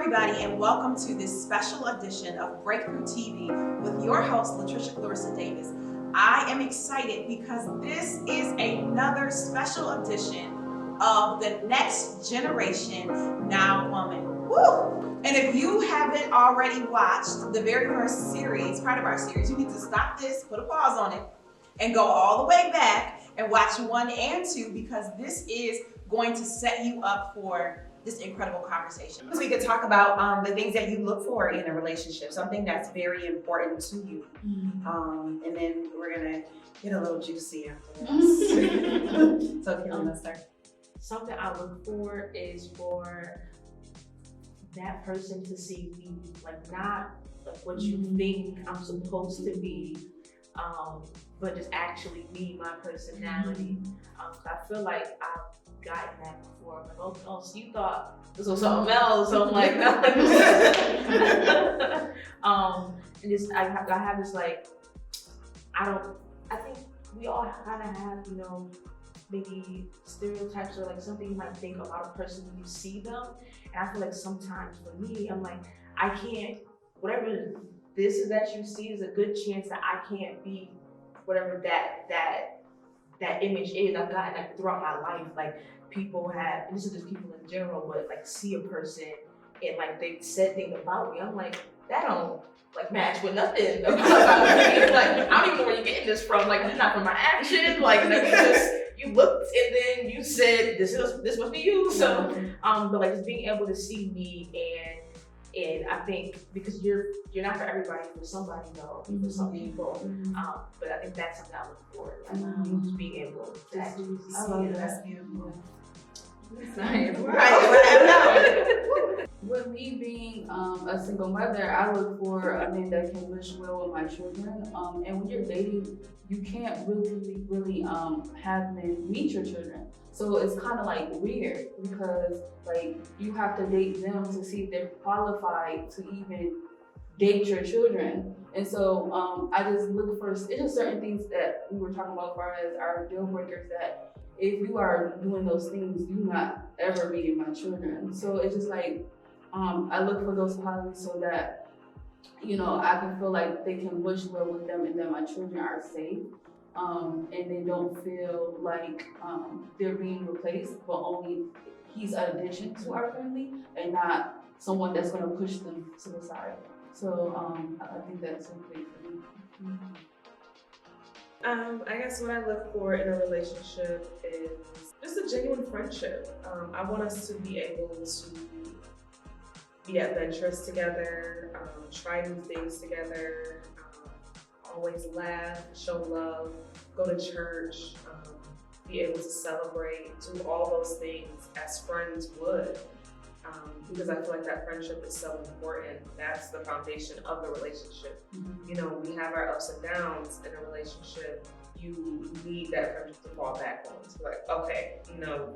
everybody, and welcome to this special edition of Breakthrough TV with your host, Latricia Clarissa Davis. I am excited because this is another special edition of the Next Generation Now Woman. Woo! And if you haven't already watched the very first series, part of our series, you need to stop this, put a pause on it, and go all the way back and watch 1 and 2, because this is going to set you up for this incredible conversation. We could talk about the things that you look for in a relationship, something that's very important to you. And then we're gonna get a little juicy after this. So Kelly, let's start. Something I look for is for that person to see me, like not like what you think I'm supposed to be, but just actually be my personality. So I feel like I've gotten that before. I'm like, oh, so you thought this was something else? So I'm like, no. And just I have this like, I think we all kind of have, maybe stereotypes or like something you might think about a person when you see them. And I feel like sometimes for me, I'm like, I can't, whatever this is that you see is a good chance that I can't be whatever that image is. I've gotten like throughout my life, like people have, and this is just people in general, but like see a person and like they said things about me. I'm like, that don't like match with nothing about me. Like, I don't even know where you're getting this from. Like, it's not from my action. Like, you looked and then you said this must be you. So, but like just being able to see me and I think because you're not for everybody, for somebody though, for some people. But I think that's something I look for. Like you just being able to actually see. I love that. That's beautiful. With me being a single mother, I look for a man that can wish well with my children. And when you're dating, you can't really have men meet your children. So it's kind of like weird because like you have to date them to see if they're qualified to even date your children. And so I just look for, it's just certain things that we were talking about as far as our deal breakers that if you are doing those things, you're not ever meeting my children. So it's just like, I look for those qualities so that, I can feel like they can wish well with them and that my children are safe. And they don't feel like they're being replaced, but only he's an addition to our family and not someone that's gonna push them to the side. So I think that's okay for me. I guess what I look for in a relationship is just a genuine friendship. I want us to be able to be adventurous together, try new things together, always laugh, show love, go to church, be able to celebrate, do all those things as friends would. Because I feel like that friendship is so important. That's the foundation of the relationship. We have our ups and downs in a relationship. You need that friendship to fall back on. So like, okay,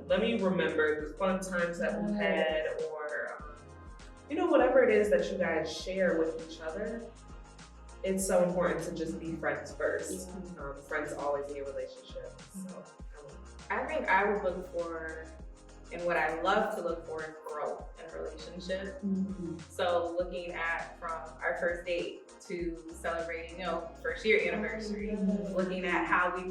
let me remember the fun times that we've had, or whatever it is that you guys share with each other. It's so important to just be friends first. Friends always need a relationship. So I think I would look for, and what I love to look for is growth in a relationship. So looking at from our first date to celebrating, first year anniversary, looking at how I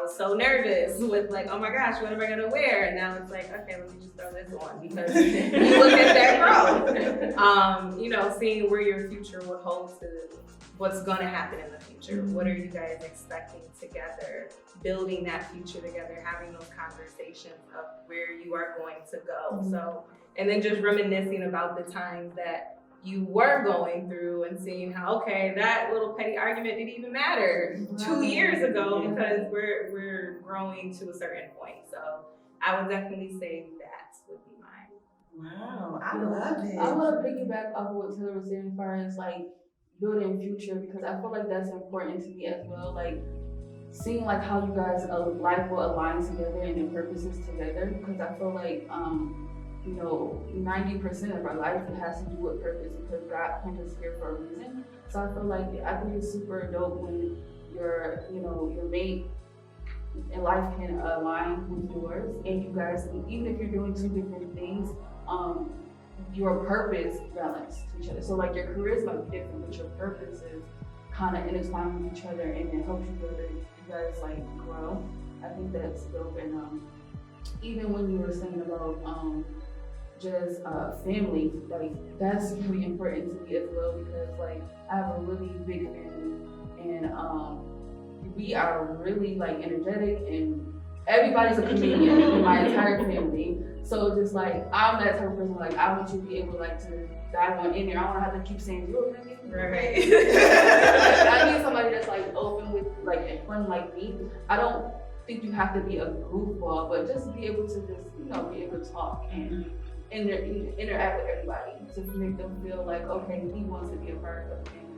was so nervous with like, oh my gosh, what am I gonna wear? And now it's like, okay, let me just throw this on because you look at that growth. Seeing where your future would hold to what's gonna happen in the future. What are you guys expecting together? Building that future together, having those conversations of where you are going to go. So, and then just reminiscing about the times that you were going through and seeing how, okay, that little petty argument didn't even matter 2 years ago because we're growing to a certain point. So I would definitely say that would be mine. Wow, I love it. I want to piggyback off of what Taylor was saying as far as like building future, because I feel like that's important to me as well. Like seeing like how you guys' life will align together and your purposes together, because I feel like 90% of our life it has to do with purpose, because God put us here for a reason. So I feel like I think it's super dope when your mate in life can align with yours, and you guys, even if you're doing two different things, your purpose balance to each other. So like your careers might be different, but your purpose is kind of intertwined with each other, and it helps you guys like grow. I think that's dope. And even when you were saying about just family, like that's really important to me as well, because like I have a really big family, and we are really like energetic, and everybody's a comedian in my entire family. So just like I'm that type of person, like I want you to be able like to dive on in there. I don't want to have to keep saying you okay. Right. I need somebody that's like open with like and fun like me. I don't think you have to be a goofball, but just be able to just be able to talk and interact with everybody to make them feel like okay, he wants to be a part of the family.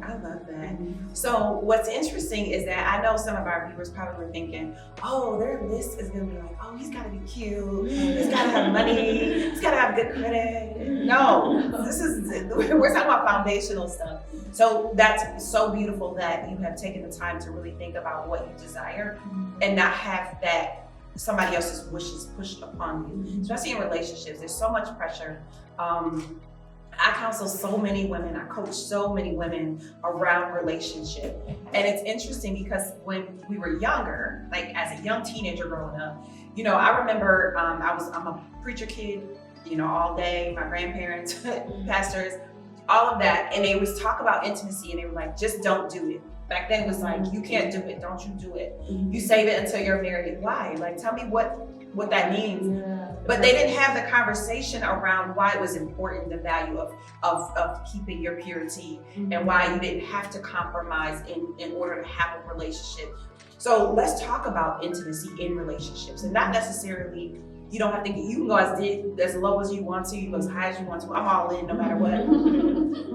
I love that. So what's interesting is that I know some of our viewers probably were thinking, oh, their list is gonna be like, oh, he's gotta be cute, he's gotta have money, he's gotta have good credit. No, we're talking about foundational stuff. So that's so beautiful that you have taken the time to really think about what you desire and not have that somebody else's wishes pushed upon you, especially in relationships. There's so much pressure. I counsel so many women, I coach so many women around relationship. And it's interesting because when we were younger, like as a young teenager growing up, I remember I'm a preacher kid, all day, my grandparents, pastors, all of that. And they always talk about intimacy and they were like, just don't do it. Back then it was like, you can't do it, don't you do it. You save it until you're married. Why? Like, tell me what that means. Yeah. But they didn't have the conversation around why it was important, the value of keeping your purity and why you didn't have to compromise in order to have a relationship. So let's talk about intimacy in relationships, and not necessarily, you don't have to you can go as low as you want to, you go as high as you want to. I'm all in no matter what.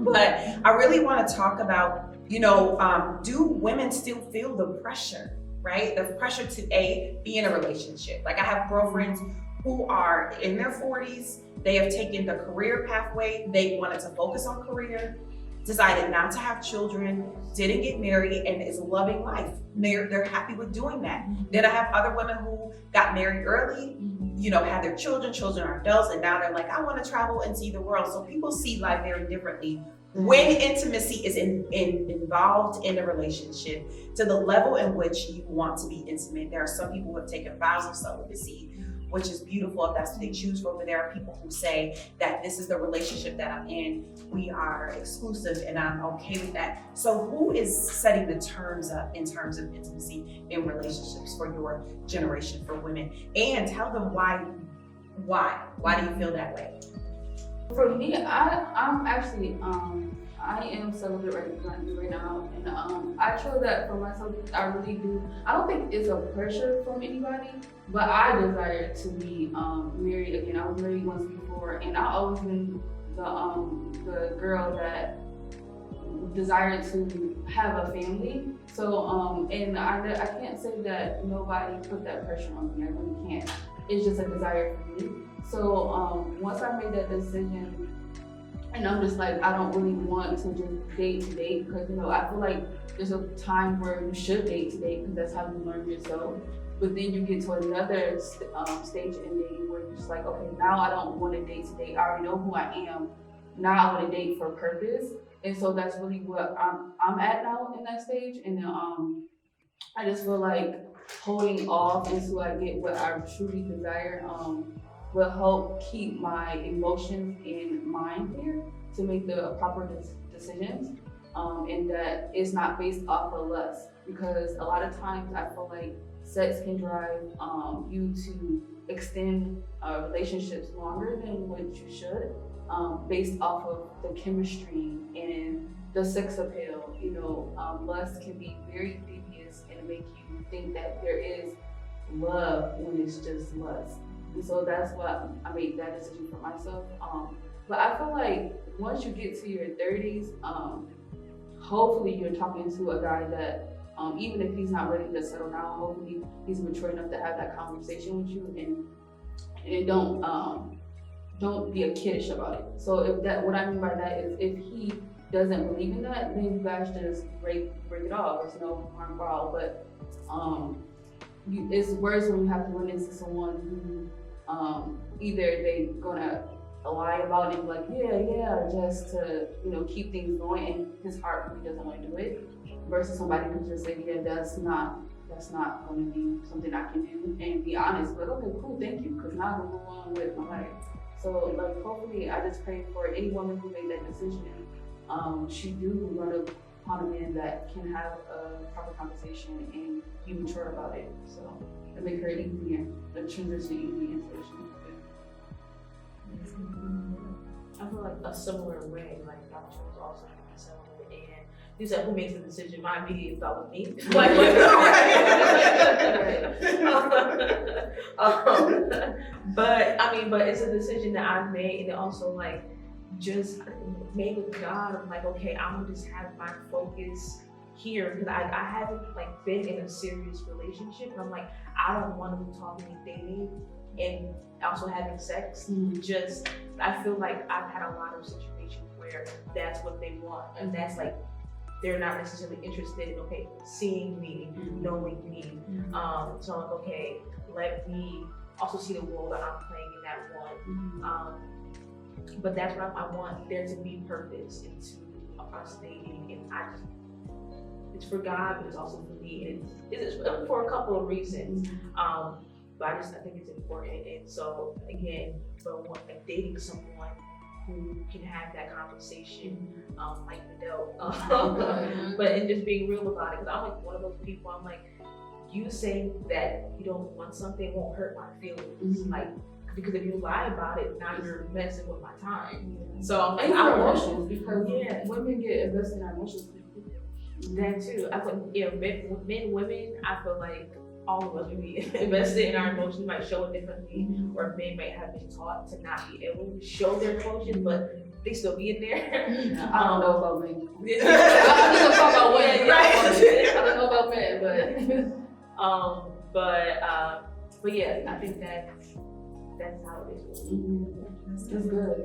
But I really want to talk about, do women still feel the pressure, right? The pressure to be in a relationship. Like I have girlfriends who are in their 40s, they have taken the career pathway, they wanted to focus on career, decided not to have children, didn't get married, and is loving life. They're happy with doing that. Then I have other women who got married early, had their children are adults, and now they're like, I want to travel and see the world. So people see life very differently. When intimacy is involved in a relationship to the level in which you want to be intimate, there are some people who have taken vows of celibacy, which is beautiful if that's what they choose for. But there are people who say that this is the relationship that I'm in. We are exclusive and I'm okay with that. So who is setting the terms up in terms of intimacy in relationships for your generation, for women? And tell them why do you feel that way? For me, I'm actually I am celibate right now, and I chose that for myself. I really do. I don't think it's a pressure from anybody, but I desire to be married again. I was married once before, and I always been the girl that desired to have a family. So and I can't say that nobody put that pressure on me. I really can't. It's just a desire for me. So once I made that decision. And I'm just like, I don't really want to just date to date because, I feel like there's a time where you should date to date because that's how you learn yourself. But then you get to another stage in dating where you're just like, okay, now I don't want to date to date. I already know who I am. Now I want to date for a purpose. And so that's really what I'm at now in that stage. And then I just feel like holding off until I get what I truly desire will help keep my emotions in mind here to make the proper decisions, and that it's not based off of lust. Because a lot of times I feel like sex can drive you to extend relationships longer than what you should, based off of the chemistry and the sex appeal. Lust can be very devious and make you think that there is love when it's just lust. And so that's why I made that decision for myself. But I feel like once you get to your 30s, hopefully you're talking to a guy that, even if he's not ready to settle down, hopefully he's mature enough to have that conversation with you and don't be a kiddish about it. So what I mean by that is if he doesn't believe in that, then you guys just break it off. There's no harm foul. But it's worse when you have to run into someone who either they're gonna lie about it and be like, yeah, just to, keep things going, and his heart really doesn't want to do it. Versus somebody who just say, yeah, that's not going to be something I can do, and be honest, but okay, cool, thank you, because now I'm going to move on with my life. So, like, hopefully, I just pray for any woman who made that decision. She do run upon a man that can have a proper conversation and be mature about it. So, it make her easier, the transition easy into the I feel like a similar way, like Dr. was also similar, and you said who makes the decision? My immediate thought was me. But it's a decision that I've made, and also like just made with God. I'm like, okay, I'm gonna just have my focus here because I haven't like been in a serious relationship. I'm like, I don't want to be talking and dating and also having sex. Just I feel like I've had a lot of situations where that's what they want, and that's like they're not necessarily interested in seeing me, knowing me. So I'm like, okay, let me also see the role that I'm playing in that one. But that's what I want there to be purpose into us dating, and it's for God, but it's also for me, and it's for a couple of reasons. But I think it's important, and so again, for dating someone who can have that conversation, like Adele, but and just being real about it. Because I'm like one of those people. I'm like, you saying that you don't want something won't hurt my feelings, like because if you lie about it, now you're messing with my time. So I'm like, and I our want emotions, because women get invested in our emotions. that too. I feel men, women. I feel like all of us, when we invested in our emotions, might show it differently, or men might have been taught to not be able to show their emotions, but they still be in there. I don't know about men. I don't know about women, right? I don't know about men, but yeah, I think that's how it is. It's good.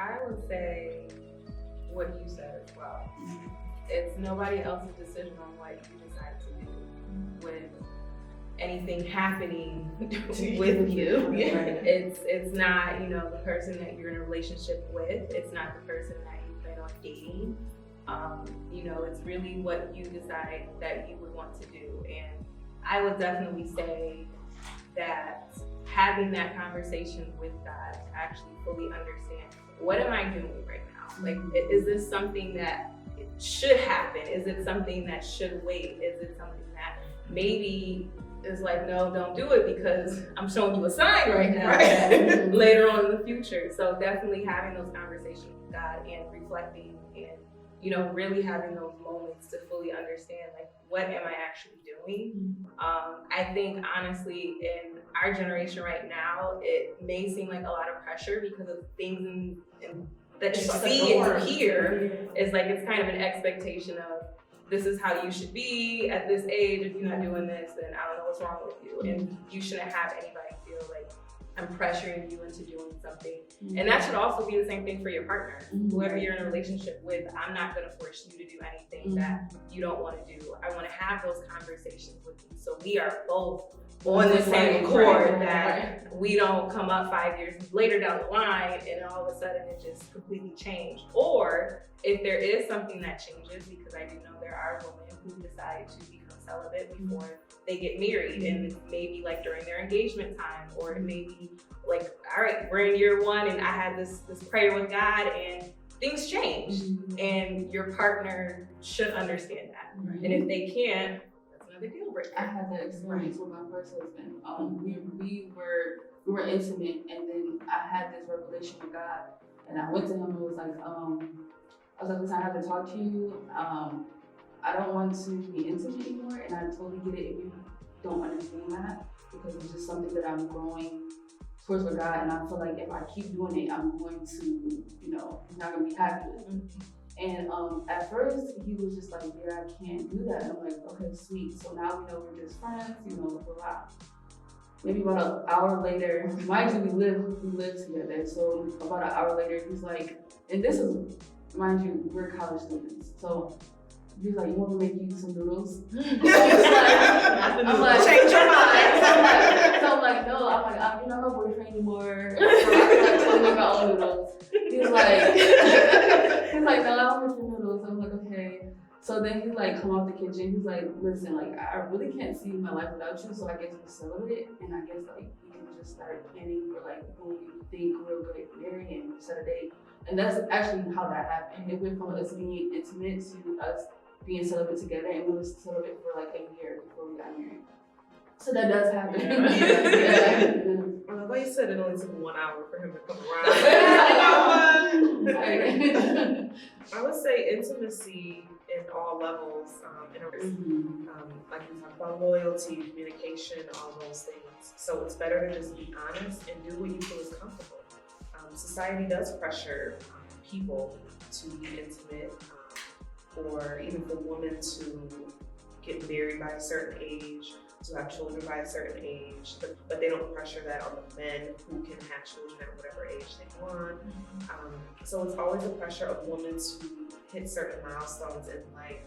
I would say what you said as well. It's nobody else's decision on what you decide to do with anything happening with you. It's not, the person that you're in a relationship with. It's not the person that you plan on dating. It's really what you decide that you would want to do. And I would definitely say that having that conversation with God to actually fully understand, what am I doing right now? Like, is this something that should happen? Is it something that should wait? Is it something that maybe is like, no, don't do it because I'm showing you a sign right now that later on in the future. So definitely having those conversations with God and reflecting and, really having those moments to fully understand, like, what am I actually doing? I think honestly in our generation right now, it may seem like a lot of pressure because of things that you see and hear. Is like, it's kind of an expectation of, this is how you should be at this age. If you're not doing this, then I don't know what's wrong with you. And you shouldn't have anybody feel like I'm pressuring you into doing something. And that should also be the same thing for your partner. Whoever you're in a relationship with, I'm not gonna force you to do anything that you don't wanna do. I wanna have those conversations with you so we are both on the same accord, that we don't come up 5 years later down the line and all of a sudden it just completely changed. Or if there is something that changes, because I do know there are women who decide to become celibate before they get married, and it's maybe like during their engagement time, or it may be like, all right, we're in year one and I had this prayer with God and things change, and your partner should understand that. And if they can't, the deal breaker. I had that experience with my first husband. We were intimate, and then I had this revelation with God, and I went to him and was like, listen, I have to talk to you. I don't want to be intimate anymore, and I totally get it if you don't understand that, because it's just something that I'm growing towards with God, and I feel like if I keep doing it, I'm going to, he's not gonna be happy with me. And at first, he was just like, yeah, I can't do that. And I'm like, okay, sweet. So now we know we're just friends, blah. Maybe about an hour later, mind you, we live together. So about an hour later, he's like, and this is, mind you, we're college students. So he's like, you want me to make you some noodles? I'm like, change your mind. So I'm like, no, I'm not my boyfriend anymore. So I feel to make my own noodles. He's like, no, I don't make your noodles. I'm like, okay. So then he's like, come out the kitchen. He's like, listen, like, I really can't see my life without you. So I guess we celebrate, and I guess like we can just start planning for like when we think we're gonna get married and set a date. And that's actually how that happened. It went from us being intimate to us being celibate together, and we were celibate for like a year before we got married. So that does happen. Yeah. Well, like you said, it only took 1 hour for him to come around. I would say intimacy in all levels, like we talked about loyalty, communication, all those things. So it's better to just be honest and do what you feel is comfortable. Society does pressure people to be intimate, or even for women to get married by a certain age, to have children by a certain age, but they don't pressure that on the men who can have children at whatever age they want. So it's always a pressure of women to hit certain milestones in life.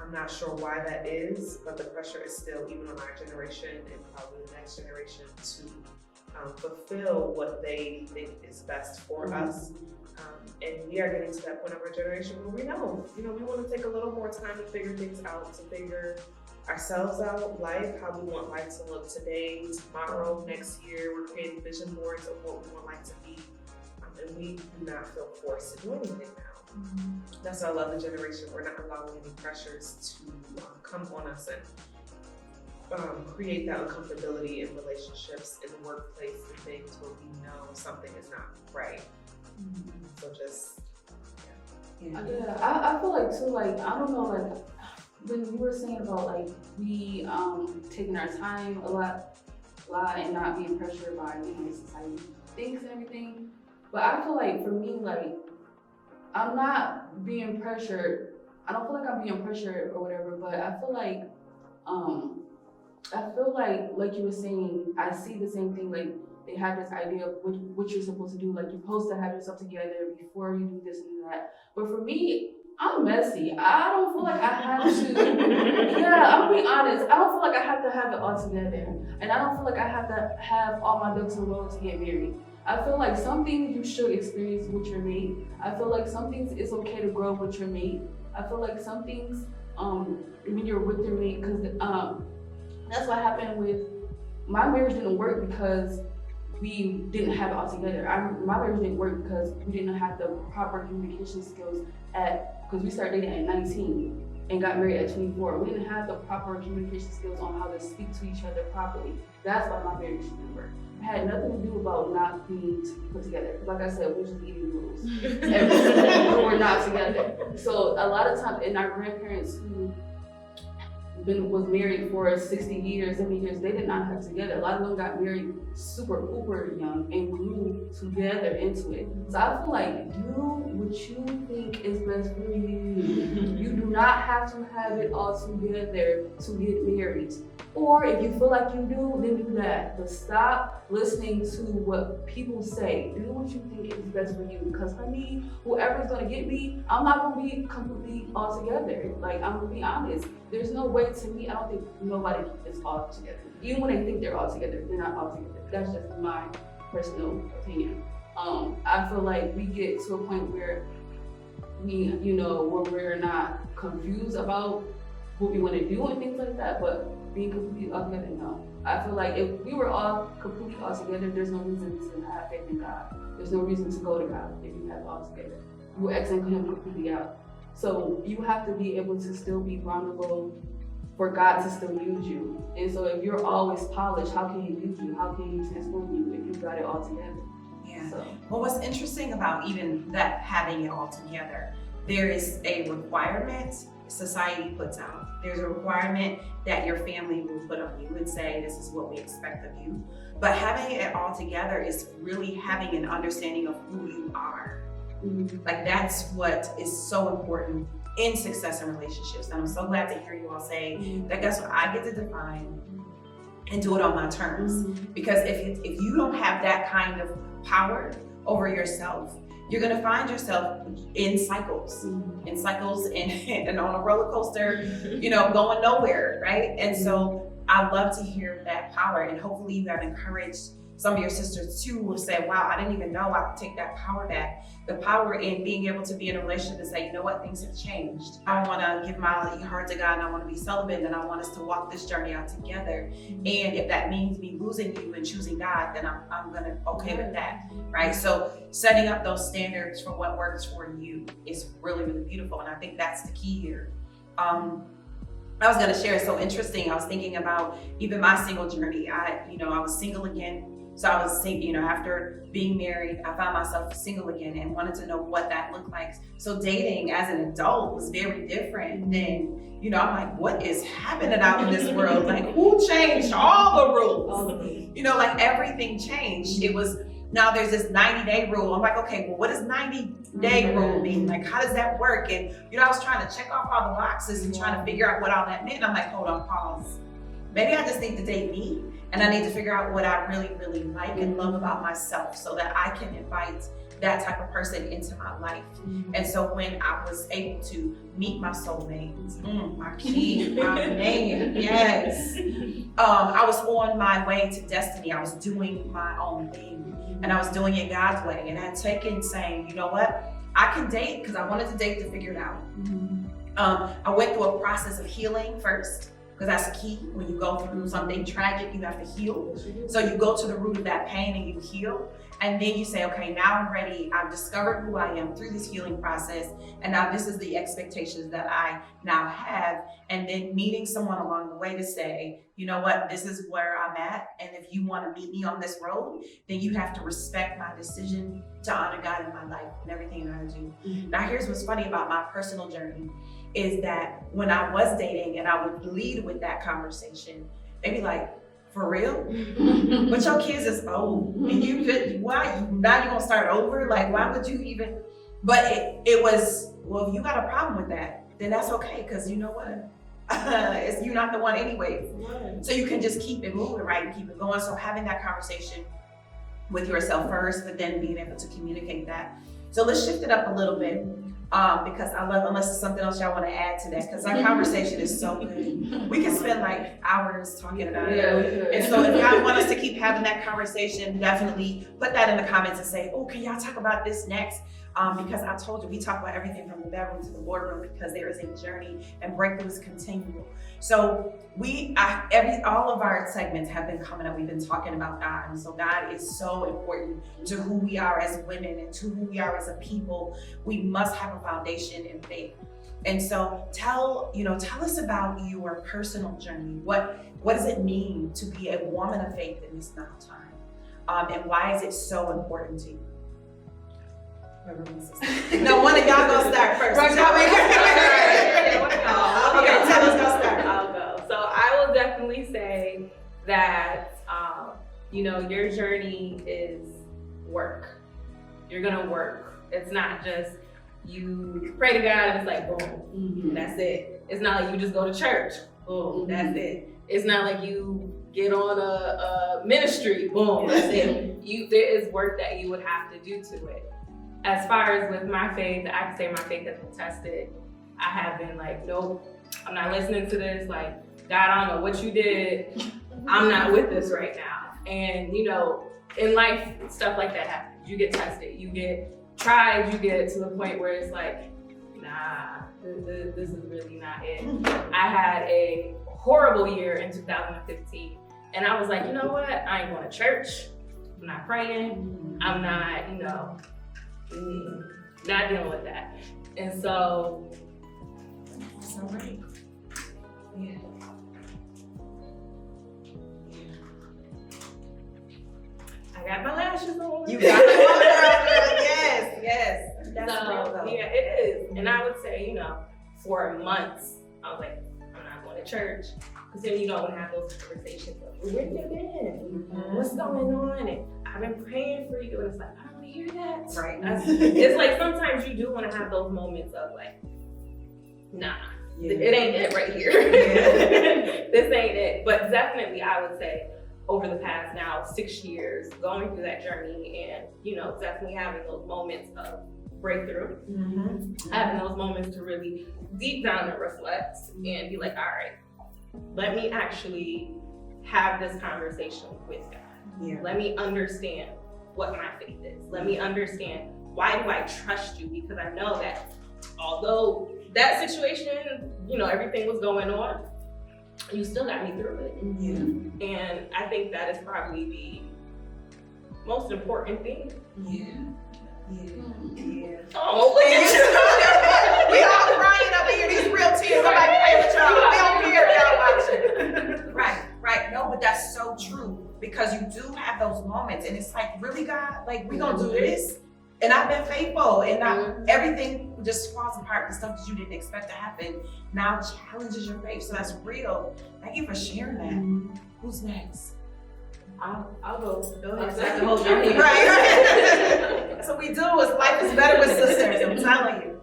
I'm not sure why that is, but the pressure is still, even on our generation and probably the next generation, to fulfill what they think is best for us. And we are getting to that point of our generation where we know, we want to take a little more time to figure things out, to figure ourselves out, life, how we want life to look today, tomorrow, next year. We're creating vision boards of what we want life to be. And we do not feel forced to do anything now. That's why I love the generation. We're not allowing any pressures to come on us and create that uncomfortability in relationships, in the workplace, and things where we know something is not right. So just, Yeah, I feel like too, like, I don't know, like, when you were saying about like we taking our time a lot and not being pressured by, society thinks and everything. But I feel like for me, like, I'm not being pressured. I don't feel like I'm being pressured or whatever, but I feel like you were saying, I see the same thing, like they have this idea of what you're supposed to do, like you're supposed to have yourself together before you do this and that. But for me, I'm messy. I don't feel like I have to, I'm gonna be honest, I don't feel like I have to have it all together. And I don't feel like I have to have all my ducks in a row to get married. I feel like some things you should experience with your mate. I feel like some things it's okay to grow with your mate. I feel like some things, when you're with your mate, because that's what happened with my marriage. Didn't work because we didn't have it all together. My marriage didn't work because we didn't have the proper communication skills because we started dating at 19 and got married at 24. We didn't have the proper communication skills on how to speak to each other properly. That's why my marriage didn't work. It had nothing to do about not being put together. Like I said, we're just eating noodles. We're not together. So a lot of times, and our grandparents who was married for 60 years, 70 years, they did not have together. A lot of them got married super young and grew together into it. So I feel like do what you think is best for you. You do not have to have it all together to get married. Or if you feel like you do, then do that. But stop listening to what people say. Do what you think is best for you. Because honey, whoever's gonna get me, I'm not gonna be completely all together. Like, I'm gonna be honest. There's no way, to me, I don't think nobody is all together. Even when they think they're all together, they're not all together. That's just my personal opinion. I feel like we get to a point where where we're not confused about what we want to do and things like that, but being completely all together, no. I feel like if we were all completely all together, there's no reason to have faith in God. There's no reason to go to God if you have it all together. You will exit Him completely out. So you have to be able to still be vulnerable for God to still use you. And so if you're always polished, how can He use you? How can He transform you if you got it all together? Yeah. So. Well, what's interesting about even that, having it all together, there is a requirement society puts out. There's a requirement that your family will put on you and say, this is what we expect of you. But having it all together is really having an understanding of who you are. Like, that's what is so important in success in relationships. And I'm so glad to hear you all say that guess what, I get to define and do it on my terms. Because if you don't have that kind of power over yourself, you're gonna find yourself in cycles and on a roller coaster, going nowhere, right? And so I love to hear that power, and hopefully you have encouraged some of your sisters too will say, wow, I didn't even know I could take that power back. The power in being able to be in a relationship and say, you know what, things have changed. I want to give my heart to God and I want to be celibate and I want us to walk this journey out together. And if that means me losing you and choosing God, then I'm going to okay with that, right? So setting up those standards for what works for you is really, really beautiful. And I think that's the key here. I was going to share, it's so interesting. I was thinking about even my single journey. I was single again. So I was thinking, after being married, I found myself single again and wanted to know what that looked like. So dating as an adult was very different than, I'm like, what is happening out in this world? Like, who changed all the rules? Like everything changed. It was, now there's this 90-day rule. I'm like, okay, well, what does 90-day rule mean? Like, how does that work? And, I was trying to check off all the boxes and trying to figure out what all that meant. I'm like, hold on, pause. Maybe I just need to date me. And I need to figure out what I really, really like and love about myself so that I can invite that type of person into my life. And so when I was able to meet my soulmate, my key, my name, yes. I was on my way to destiny. I was doing my own thing and I was doing it God's way. And I had taken saying, you know what? I can date because I wanted to date to figure it out. I went through a process of healing first. Because that's key. When you go through something tragic, you have to heal. So you go to the root of that pain and you heal. And then you say, okay, now I'm ready. I've discovered who I am through this healing process. And now this is the expectations that I now have. And then meeting someone along the way to say, you know what, this is where I'm at. And if you want to meet me on this road, then you have to respect my decision to honor God in my life and everything that I do. Now, here's what's funny about my personal journey is that when I was dating and I would lead with that conversation, they'd be like, for real? But your kids is old. And now you're gonna start over? Like, why would you even? But it was, well, if you got a problem with that, then that's okay, because you know what? You're not the one anyway. So you can just keep it moving, right? And keep it going. So having that conversation with yourself first, but then being able to communicate that. So let's shift it up a little bit. Because I love, unless there's something else y'all want to add to that, because our conversation is so good. We can spend like hours talking about it. And so if y'all want us to keep having that conversation, definitely put that in the comments and say, oh, can y'all talk about this next? Because I told you, we talk about everything from the bedroom to the boardroom because there is a journey and breakthrough is continual. So all of our segments have been coming up. We've been talking about God. And so God is so important to who we are as women and to who we are as a people. We must have a foundation in faith. And so tell us about your personal journey. What does it mean to be a woman of faith in this now time? And why is it so important to you? No, one of y'all gonna start first. Okay, tell us go start. I'll go. So I will definitely say that your journey is work. You're gonna work. It's not just you pray to God and it's like boom, that's it. It's not like you just go to church, boom, that's it. It's not like you get on a ministry, boom, that's it. There is work that you would have to do to it. As far as with my faith, I can say my faith has been tested. I have been like, nope, I'm not listening to this. Like, God, I don't know what you did. I'm not with this right now. And in life, stuff like that happens. You get tested, you get tried, you get to the point where it's like, nah, this is really not it. I had a horrible year in 2015. And I was like, you know what? I ain't going to church. I'm not praying. I'm not, not dealing with that. And so, that's all right. Yeah. I got my lashes on. You got it on, girl. Yes. That's real, though. Yeah, it is. And I would say, for months, I was like, I'm not going to church. Because then you don't have those conversations of, where you been? What's going on? And I've been praying for you. And it's like, I don't want to hear that. Right. It's like sometimes you do want to have those moments of like, nah, it ain't it right here. This ain't it. But definitely, I would say, over the past now 6 years, going through that journey and, definitely having those moments of breakthrough, having those moments to really deep down and reflect and be like, all right, let me actually have this conversation with God. Yeah. Let me understand what my faith is. Let me understand, why do I trust you? Because I know that although that situation, everything was going on, you still got me through it. Yeah. And I think that is probably the most important thing. Yeah. Yeah. Oh, look at you. We all crying up here, these real tears. I'm like, hey, with y'all, we don't care, y'all watching. Right. No, but that's so true, because you do have those moments, and it's like, really, God, like, we gonna do this? And I've been faithful, and everything just falls apart. The stuff that you didn't expect to happen now challenges your faith. So that's real. Thank you for sharing that. Who's next? I'll go. Go ahead. So I can hold your hand. Right. That's what we do. Is life is better with sisters. I'm telling you.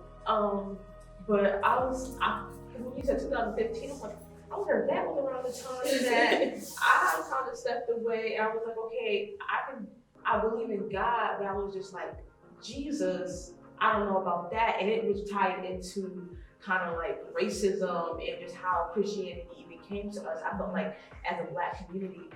But when you said 2015, I'm like, I wonder if that was around the time that I kind of stepped away. I was like, okay, I believe in God, but I was just like, Jesus, I don't know about that. And it was tied into kind of like racism and just how Christianity even came to us. I felt like as a Black community,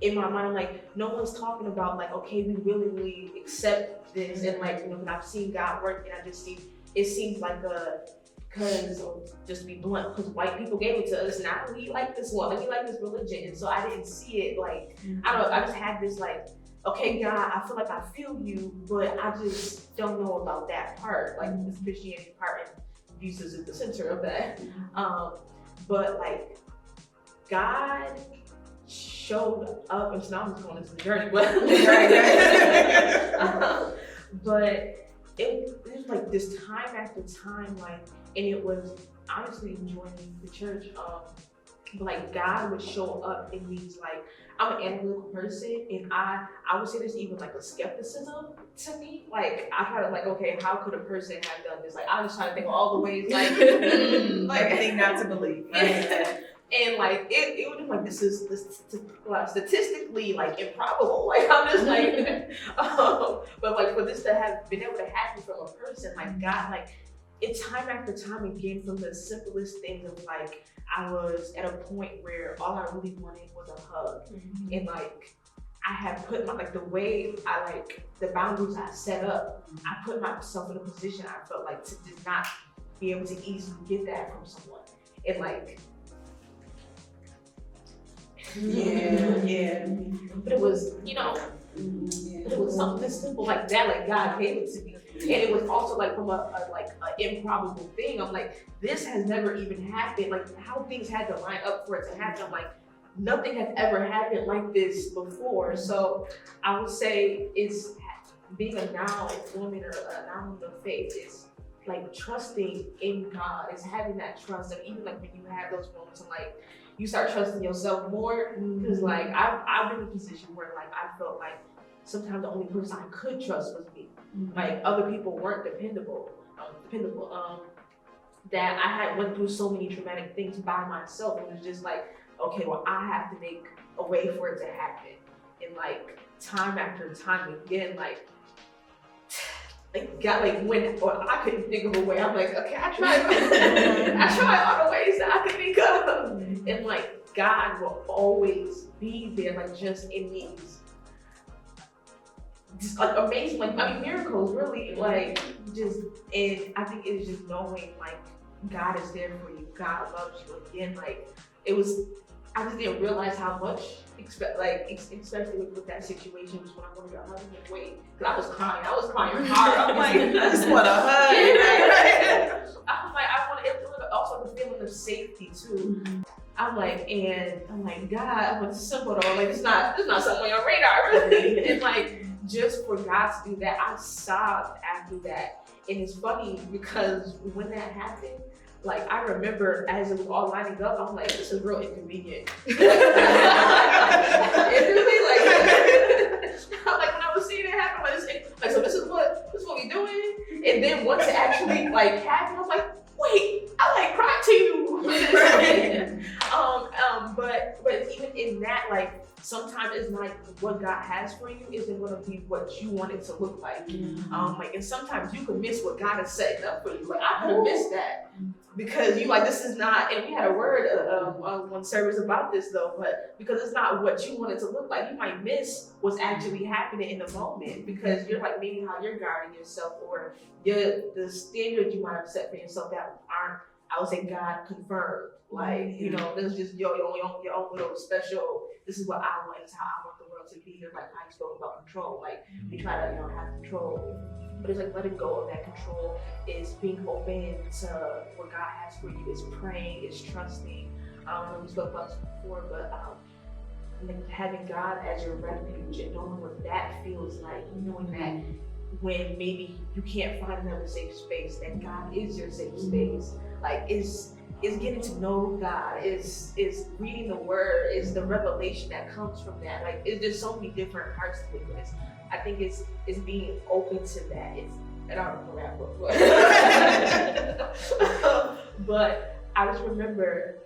in my mind, I'm like, no one's talking about like, okay, we willingly accept this, and like, and I've seen God work, and I just see, it seems like because just to be blunt, because white people gave it to us, and I really like this one, let me like this religion, and so I didn't see it like, I don't know, I just had this like, okay, God, I feel like I feel you, but I just don't know about that part, like this Christianity part, and Jesus is the center of that. But like, God showed up, and so now I'm just going into the journey, but but it was like this time after time, like, and it was honestly joining the church, but like God would show up in these, like, I'm an analytical person, and I would say there's even like a skepticism to me. Like, I try to like, okay, how could a person have done this? Like, I was trying to think of all the ways, like, Everything not to believe. Right? and like it would be like, this is statistically like improbable. Like, I'm just like, but like for this to have been able to happen from a person, like God, like it's time after time again, from the simplest things of like, I was at a point where all I really wanted was a hug, and like I had put my, like the way I like the boundaries I set up, I put myself in a position I felt like to just not be able to easily get that from someone, and like. Yeah. But it was, it was something simple like that, like God gave it to me. And it was also like from a improbable thing. I'm like, this has never even happened. Like how things had to line up for it to happen. I'm like, nothing has ever happened like this before. So I would say it's being a now woman or a now woman of faith is like trusting in God. It's having that trust. And even like when you have those moments of like, you start trusting yourself more, because like I've been in a position where like I felt like sometimes the only person I could trust was me. Like other people weren't dependable. That I had went through so many traumatic things by myself. It was just like, okay, well I have to make a way for it to happen. And like time after time again, like got like when, or I couldn't think of a way. I'm like, okay, I tried all the ways that I could think of, and like God will always be there, like just in these, just like amazing, like I mean miracles, really, like just, and I think it's just knowing like God is there for you, God loves you. Again, like it was, I just didn't realize how much, especially with that situation, was when I wanted to hug him and wait, because I was crying hard. I'm like, I just want to hug. I'm like, I want it. Also the feeling of safety too. I'm like, God, what's simple though? Like it's not something on your radar, really. And like, just for God to do that, I sobbed after that. And it's funny because when that happened, like I remember as it was all lining up, I'm like, this is real inconvenient. It really I'm like when I was seeing it happen, like so this is what we doing. And then once it actually like happened, I was like, wait, I like cried too. But even in that, like sometimes is not what God has for you, isn't gonna be what you want it to look like. Like, and sometimes you can miss what God has set up for you. Like, I could have missed that because you like, this is not, and we had a word on one service about this though, but because it's not what you want it to look like, you might miss what's actually happening in the moment because you're like, maybe how you're guarding yourself or the standards you might have set for yourself that aren't, I would say, God confirmed. Like, you know, this is just your own little special, this is what I want, this is how I want the world to be. It's like how you spoke about control. Like, we try to, have control. But it's like letting go of that control is being open to what God has for you. It's praying, it's trusting. I know we spoke about this before, but like having God as your refuge and knowing what that feels like, knowing that when maybe you can't find another safe space, that God is your safe space. Like, is getting to know God, is reading the word, is the revelation that comes from that. Like, it's just so many different parts to it. But I think it's being open to that. And I don't know that book, but I just remember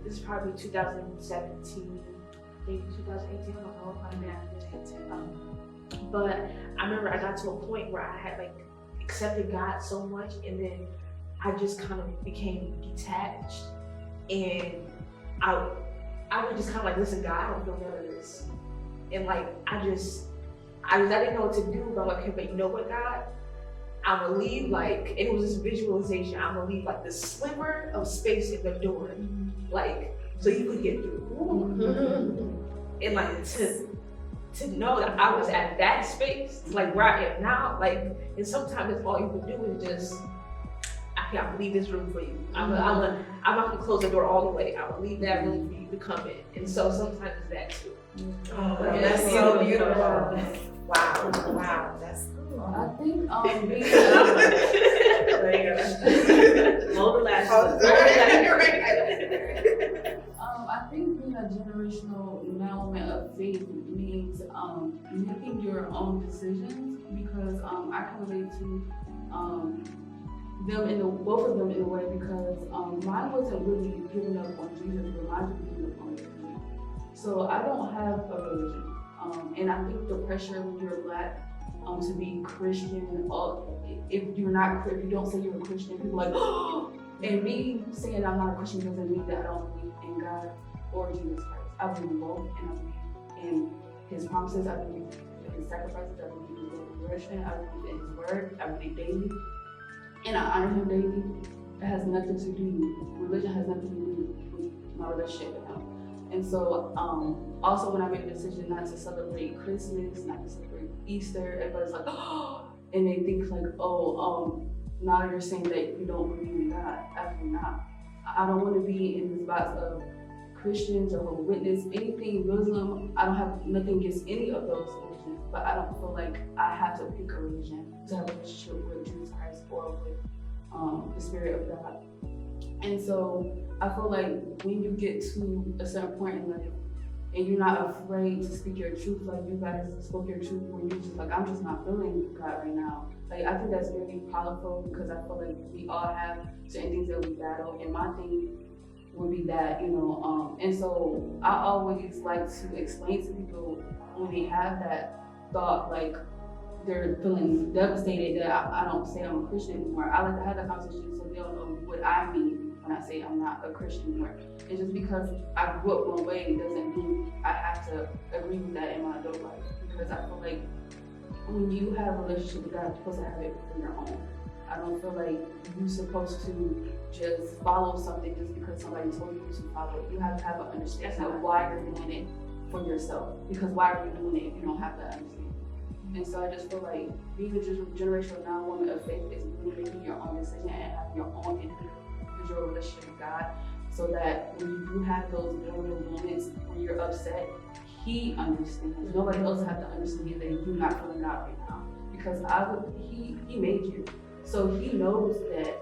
this is probably 2017, maybe 2018. I don't know if I'm at. But I remember I got to a point where I had like accepted God so much, and then I just kind of became detached, and I was just kind of like, listen, God, I don't feel none of this, and like I didn't know what to do, but I'm like, okay, but you know what, God, I'm gonna leave like, and it was this visualization, I'm gonna leave like this sliver of space in the door, like so you could get through, and like to know that I was at that space, like where I am now, like, and sometimes it's all you can do is just, I can't leave this room for you. I'm not gonna close the door all the way. I'm gonna leave that room for you to come in. And so sometimes it's that too. Oh, that's so beautiful. Wow, that's I think being There you go. Hold the lashes. I think being a generational element of faith means making your own decisions, because I can relate to both of them in a way, because mine wasn't really giving up on Jesus, but mine was giving up on religion. So I don't have a religion, and I think the pressure when you're Black to be Christian, if you don't say you're a Christian, people are like, oh! And me saying I'm not a Christian doesn't mean that I don't believe in God or Jesus Christ. I believe in both, and I believe in His promises. I believe in His sacrifices. I believe in His resurrection. I believe in His word. I believe daily. And I honor Him daily. It has nothing to do, religion has nothing to do with my relationship with Him. And so, also when I made a decision not to celebrate Christmas, not to celebrate Easter, everybody's like, oh, and they think like, oh, now you're saying that you don't believe in God. Absolutely not. I don't want to be in this box of Christians or Witness, anything, Muslim. I don't have nothing against any of those religions, but I don't feel like I have to pick a religion to have a relationship with Jesus Christ or with the Spirit of God. And so I feel like when you get to a certain point in life and you're not afraid to speak your truth, like you guys spoke your truth when you're just like, I'm just not feeling God right now. Like, I think that's really powerful, because I feel like we all have certain things that we battle, and my thing would be that, and so I always like to explain to people when they have that thought, like they're feeling devastated that I don't say I'm a Christian anymore. I like to have that conversation so they'll know what I mean when I say I'm not a Christian anymore. And just because I grew up one way doesn't mean I have to agree with that in my adult life, because I feel like when you have a relationship with God, you're supposed to have it for your own. I don't feel like you're supposed to just follow something just because somebody told you to follow it. You have to have an understanding of why you're doing it for yourself. Because why are you doing it if you don't have that understanding? And so I just feel like being a generational now woman of faith is really making your own decision and having your own individual relationship with God, so that when you do have those moments when you're upset, He understands. Nobody else has to understand that you're not feeling God right now, because He made you. So He knows that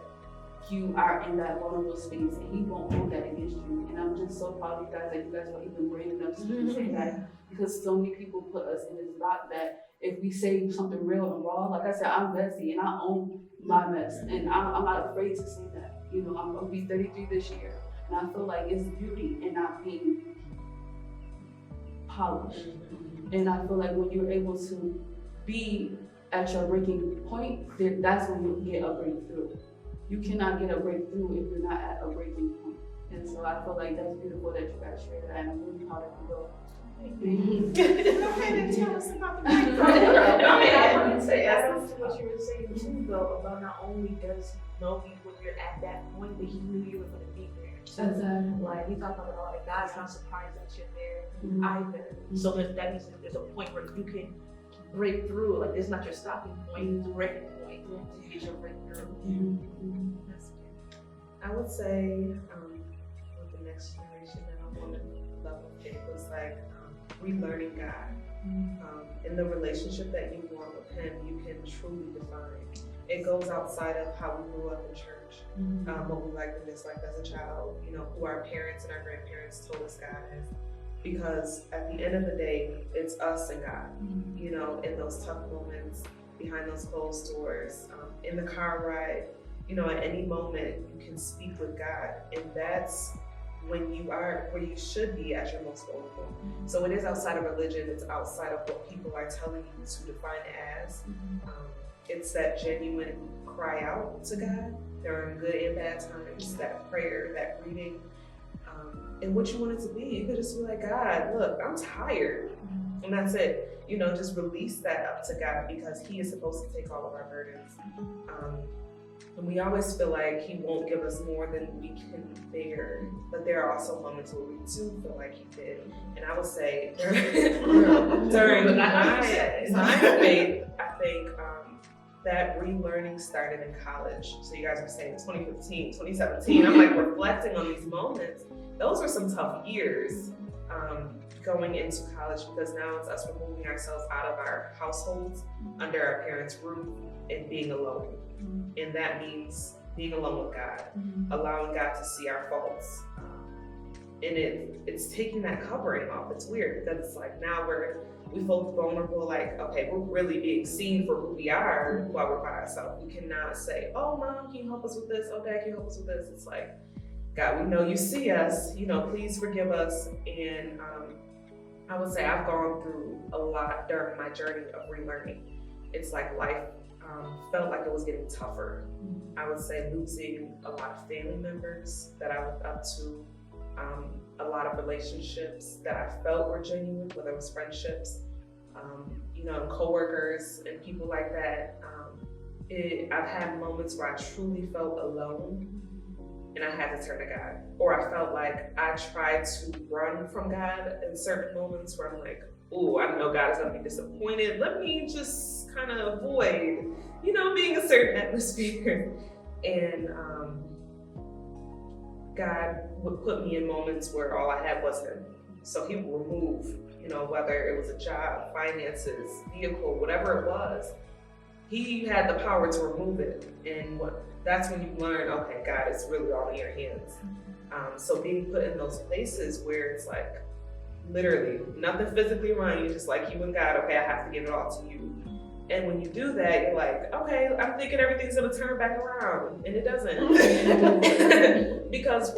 you are in that vulnerable space, and He won't hold that against you. And I'm just so proud of you guys that you guys were even brave enough to say that, because so many people put us in this box that if we say something real and raw, like I said, I'm messy and I own my mess, and I'm not afraid to say that. I'm gonna be 33 this year, and I feel like it's beauty in not being polished. And I feel like when you're able to be at your breaking point, that's when you get a breakthrough. You cannot get a breakthrough if you're not at a breaking point. And so I feel like that's beautiful that you guys shared that, and I'm really proud of you both. Go ahead and tell us about the I mean, breakthrough. I wanted to add on to what you were saying too, though, about not only does he know you when you're at that point, but he knew you were going to be there. So, like, we talk about it all, like, God's not surprised that you're there either. So that means that there's a point where you can break through. Like, this is not your stopping point, it's a breaking point to get your breakthrough. I would say with the next generation that I want to level it was like relearning God. In the relationship that you want with Him, you can truly define. It goes outside of how we grew up in church, what we liked and disliked as a child, you know, who our parents and our grandparents told us God is. Because at the end of the day, it's us and God, you know, in those tough moments, behind those closed doors, in the car ride, you know, at any moment you can speak with God, and that's when you are where you should be at your most vulnerable. So it is outside of religion, it's outside of what people are telling you to define it as. It's that genuine cry out to God during good and bad times, that prayer, that reading, and what you want it to be. You could just be like, God, look, I'm tired, and that's it. You know, just release that up to God, because He is supposed to take all of our burdens. And we always feel like He won't give us more than we can bear, but there are also moments where we do feel like He did. And I would say during my faith, I think that relearning started in college. So you guys are saying 2015, 2017. I'm like reflecting on these moments. Those were some tough years going into college, because now it's us removing ourselves out of our households, under our parents' roof, and being alone. And that means being alone with God, allowing God to see our faults. And it's taking that covering off. It's weird, because it's like now we feel vulnerable, like, okay, we're really being seen for who we are while we're by ourselves. We cannot say, oh, Mom, can you help us with this? Oh, Dad, can you help us with this? It's like, God, we know you see us, you know, please forgive us. And I would say I've gone through a lot during my journey of relearning. It's like life felt like it was getting tougher. I would say losing a lot of family members that I looked up to, a lot of relationships that I felt were genuine, whether it was friendships, you know, coworkers and people like that. I've had moments where I truly felt alone, and I had to turn to God. Or I felt like I tried to run from God in certain moments where I'm like, oh, I know God is gonna be disappointed. Let me just kind of avoid, you know, being a certain atmosphere. And God would put me in moments where all I had was Him. So He would remove, you know, whether it was a job, finances, vehicle, whatever it was, He had the power to remove it. And that's when you learn, okay, God, it's really all in your hands. So being put in those places where it's like, literally, nothing physically around you, just like you and God, okay, I have to give it all to you. And when you do that, you're like, okay, I'm thinking everything's gonna turn back around, and it doesn't. Because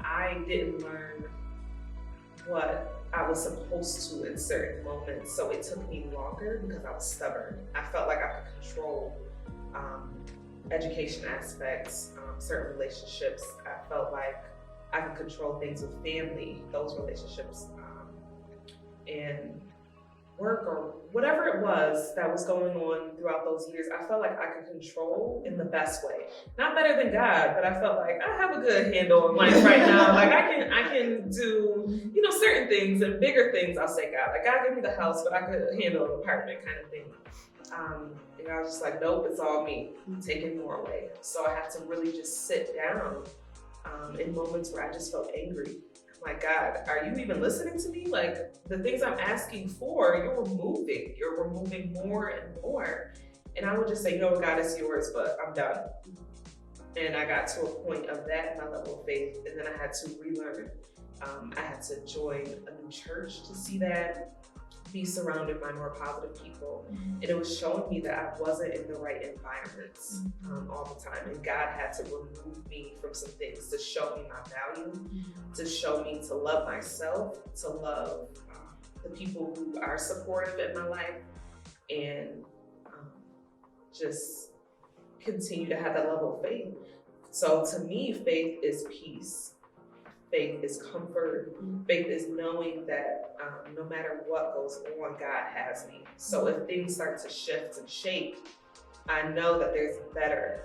I didn't learn what I was supposed to in certain moments, so it took me longer because I was stubborn. I felt like I could control education aspects, certain relationships. I felt like I could control things with family, those relationships, and work, or whatever it was that was going on throughout those years. I felt like I could control in the best way. Not better than God, but I felt like I have a good handle on life right now. Like I can do, you know, certain things and bigger things. I'll say, God, like God gave me the house, but I could handle an apartment kind of thing. And I was just like, nope, it's all me, taking more away. So I had to really just sit down in moments where I just felt angry. I'm like, God, are you even listening to me? Like, the things I'm asking for, you're removing more and more. And I would just say, you know what, God, it's yours, but I'm done. And I got to a point of that in my level of faith, and then I had to relearn. I had to join a new church to see that be surrounded by more positive people. And it was showing me that I wasn't in the right environments all the time. And God had to remove me from some things to show me my value, to show me to love myself, to love the people who are supportive in my life, and just continue to have that level of faith. So to me, faith is peace. Faith is comfort. Faith is knowing that no matter what goes on, God has me. So if things start to shift and shake, I know that there's better.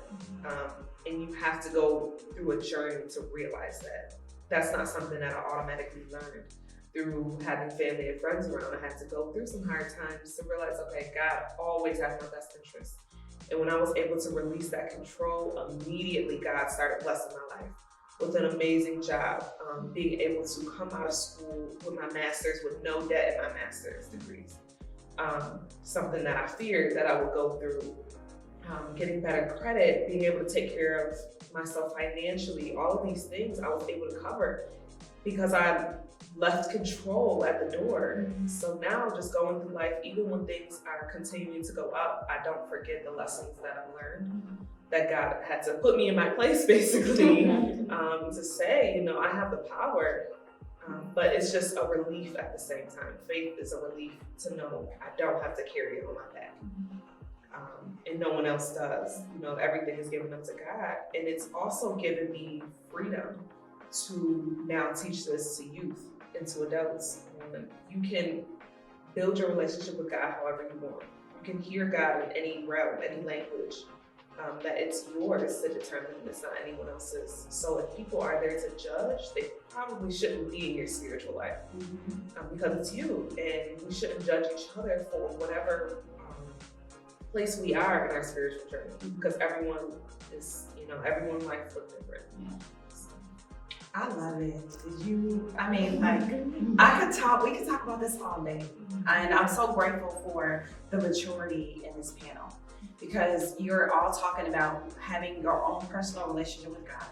And you have to go through a journey to realize that. That's not something that I automatically learned through having family and friends around. I had to go through some hard times to realize, okay, God always has my best interest. And when I was able to release that control, immediately God started blessing my life with an amazing job, being able to come out of school with my master's with no debt in my master's degrees. Something that I feared that I would go through. Getting better credit, being able to take care of myself financially, all of these things I was able to cover because I left control at the door. So now just going through life, even when things are continuing to go up, I don't forget the lessons that I've learned, that God had to put me in my place basically to say, you know, I have the power, but it's just a relief at the same time. Faith is a relief to know I don't have to carry it on my back. And no one else does. You know, everything is given up to God. And it's also given me freedom to now teach this to youth and to adults. You can build your relationship with God however you want. You can hear God in any realm, any language, that it's yours to determine, it's not anyone else's. So if people are there to judge, they probably shouldn't be in your spiritual life because it's you. And we shouldn't judge each other for whatever place we are in our spiritual journey, because everyone is, you know, everyone's life looks different. I love it. We could talk about this all day. And I'm so grateful for the maturity in this panel, because you're all talking about having your own personal relationship with God,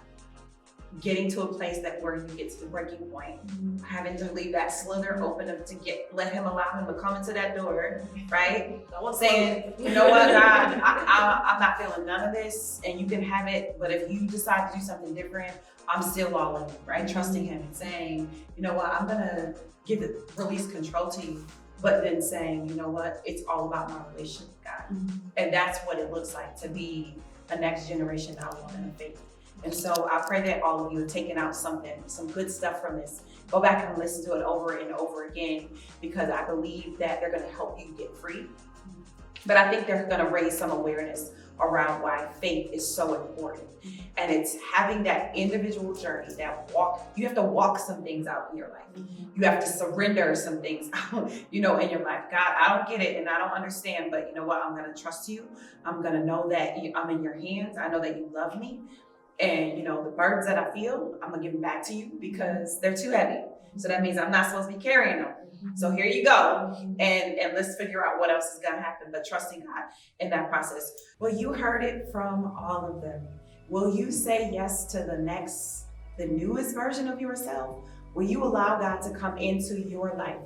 getting to a place where you get to the breaking point, having to leave that slither open to let him allow him to come into that door, right? Saying, you know what, God, I'm not feeling none of this, and you can have it, but if you decide to do something different, I'm still all in, right? Trusting him and saying, you know what, I'm gonna release control to you, but then saying, you know what, it's all about my relationship with God. And that's what it looks like to be a next generation outlaw in the faith. And so I pray that all of you are taking out some good stuff from this. Go back and listen to it over and over again, because I believe that they're gonna help you get free. But I think they're gonna raise some awareness around why faith is so important. And it's having that individual journey, that walk. You have to walk some things out in your life. You have to surrender some things out, you know, in your life. God, I don't get it and I don't understand, but you know what? I'm gonna trust you. I'm gonna know that I'm in your hands. I know that you love me. And you know, the burdens that I feel, I'm gonna give them back to you because they're too heavy. So that means I'm not supposed to be carrying them. So here you go. And let's figure out what else is gonna happen, but trusting God in that process. Well, you heard it from all of them. Will you say yes to the newest version of yourself? Will you allow God to come into your life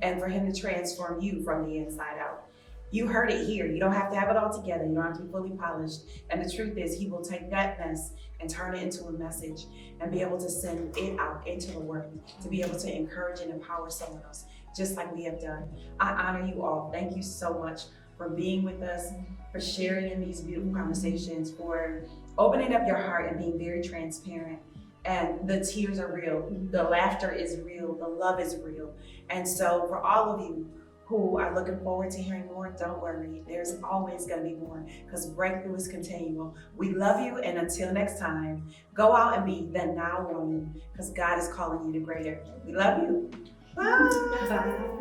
and for him to transform you from the inside out? You heard it here. You don't have to have it all together. You don't have to be fully polished. And the truth is, he will take that mess and turn it into a message and be able to send it out into the world, to be able to encourage and empower someone else, just like we have done. I honor you all. Thank you so much for being with us, for sharing in these beautiful conversations, for opening up your heart and being very transparent. And the tears are real. The laughter is real. The love is real. And so for all of you who are looking forward to hearing more, don't worry. There's always going to be more, because breakthrough is continual. We love you, and until next time, go out and be the now woman, because God is calling you to greater. We love you. Bye. Bye.